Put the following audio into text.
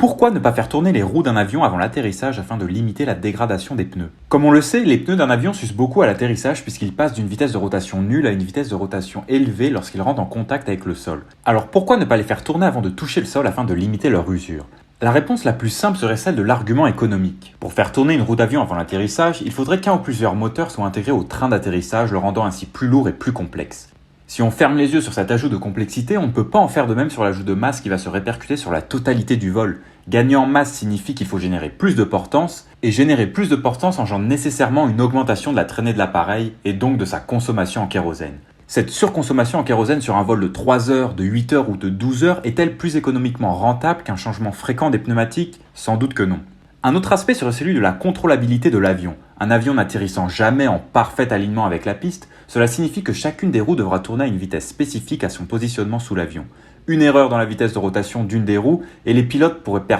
Pourquoi ne pas faire tourner les roues d'un avion avant l'atterrissage afin de limiter la dégradation des pneus? Comme on le sait, les pneus d'un avion s'usent beaucoup à l'atterrissage puisqu'ils passent d'une vitesse de rotation nulle à une vitesse de rotation élevée lorsqu'ils rentrent en contact avec le sol. Alors pourquoi ne pas les faire tourner avant de toucher le sol afin de limiter leur usure? La réponse la plus simple serait celle de l'argument économique. Pour faire tourner une roue d'avion avant l'atterrissage, il faudrait qu'un ou plusieurs moteurs soient intégrés au train d'atterrissage, le rendant ainsi plus lourd et plus complexe. Si on ferme les yeux sur cet ajout de complexité, on ne peut pas en faire de même sur l'ajout de masse qui va se répercuter sur la totalité du vol. Gagner en masse signifie qu'il faut générer plus de portance, et générer plus de portance engendre nécessairement une augmentation de la traînée de l'appareil et donc de sa consommation en kérosène. Cette surconsommation en kérosène sur un vol de 3 heures, de 8 heures ou de 12 heures est-elle plus économiquement rentable qu'un changement fréquent des pneumatiques? Sans doute que non. Un autre aspect serait celui de la contrôlabilité de l'avion. Un avion n'atterrissant jamais en parfait alignement avec la piste, cela signifie que chacune des roues devra tourner à une vitesse spécifique à son positionnement sous l'avion. Une erreur dans la vitesse de rotation d'une des roues et les pilotes pourraient perdre